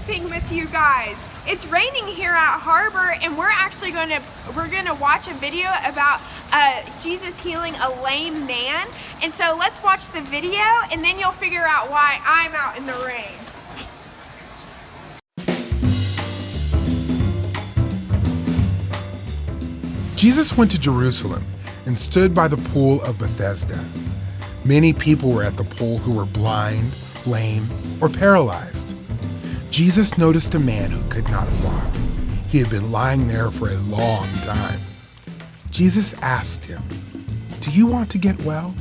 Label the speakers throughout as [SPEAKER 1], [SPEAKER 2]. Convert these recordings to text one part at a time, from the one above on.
[SPEAKER 1] worshiping with you guys. It's raining here at Harbor, and we're actually gonna watch a video about Jesus healing a lame man. And so let's watch the video, and then you'll figure out why I'm out in the rain.
[SPEAKER 2] Jesus went to Jerusalem and stood by the pool of Bethesda. Many people were at the pool who were blind, lame, or paralyzed. Jesus noticed a man who could not walk. He had been lying there for a long time. Jesus asked him, "Do you want to get well?"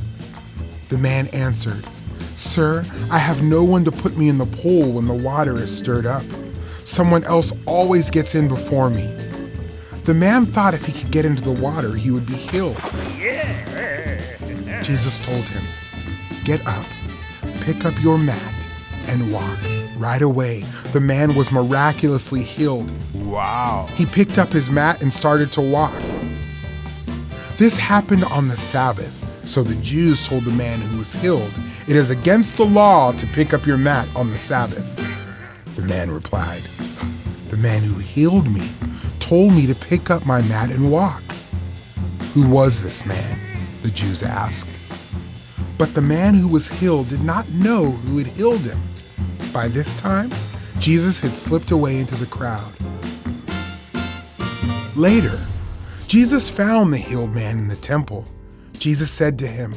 [SPEAKER 2] The man answered, "Sir, I have no one to put me in the pool when the water is stirred up. Someone else always gets in before me." The man thought if he could get into the water, he would be healed. Jesus told him, "Get up, pick up your mat, and walk." Right away, the man was miraculously healed.
[SPEAKER 3] Wow.
[SPEAKER 2] He picked up his mat and started to walk. This happened on the Sabbath, so the Jews told the man who was healed, "It is against the law to pick up your mat on the Sabbath." The man replied, "The man who healed me told me to pick up my mat and walk." "Who was this man?" the Jews asked. But the man who was healed did not know who had healed him. By this time, Jesus had slipped away into the crowd. Later, Jesus found the healed man in the temple. Jesus said to him,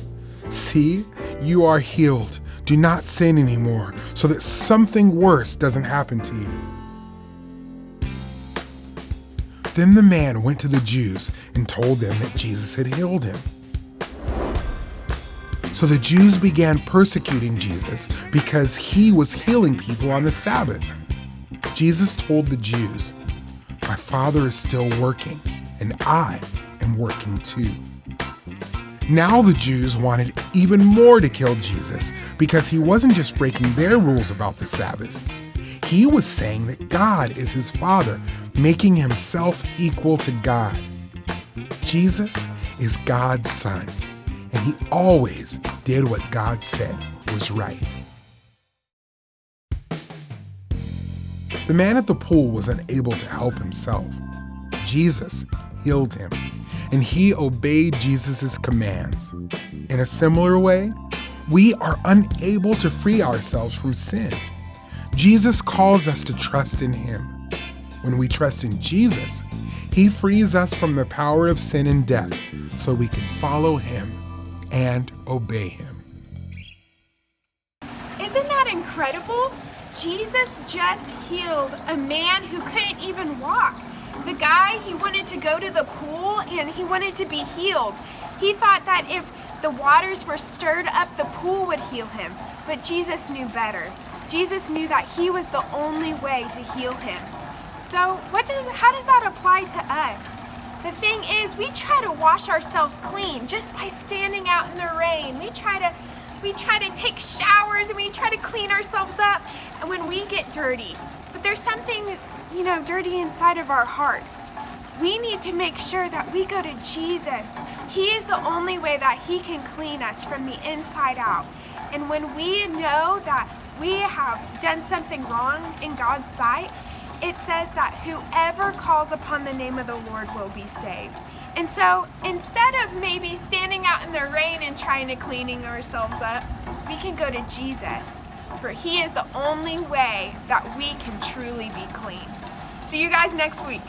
[SPEAKER 2] "See, you are healed. Do not sin anymore, so that something worse doesn't happen to you." Then the man went to the Jews and told them that Jesus had healed him. So the Jews began persecuting Jesus because he was healing people on the Sabbath. Jesus told the Jews, "My Father is still working, and I am working too." Now the Jews wanted even more to kill Jesus because he wasn't just breaking their rules about the Sabbath. He was saying that God is his Father, making himself equal to God. Jesus is God's Son, and he always did what God said was right. The man at the pool was unable to help himself. Jesus healed him, and he obeyed Jesus' commands. In a similar way, we are unable to free ourselves from sin. Jesus calls us to trust in him. When we trust in Jesus, he frees us from the power of sin and death so we can follow him and obey him.
[SPEAKER 1] Isn't that incredible? Jesus just healed a man who couldn't even walk. The guy, he wanted to go to the pool and he wanted to be healed. He thought that if the waters were stirred up, the pool would heal him. But Jesus knew better. Jesus knew that he was the only way to heal him. So how does that apply to us? The thing is, we try to wash ourselves clean just by standing out in the rain. We try to take showers and we try to clean ourselves up, and when we get dirty. But there's something, dirty inside of our hearts. We need to make sure that we go to Jesus. He is the only way that he can clean us from the inside out. And when we know that we have done something wrong in God's sight, it says that whoever calls upon the name of the Lord will be saved. And so instead of maybe standing out in the rain and trying to cleaning ourselves up, we can go to Jesus, for he is the only way that we can truly be clean. See you guys next week.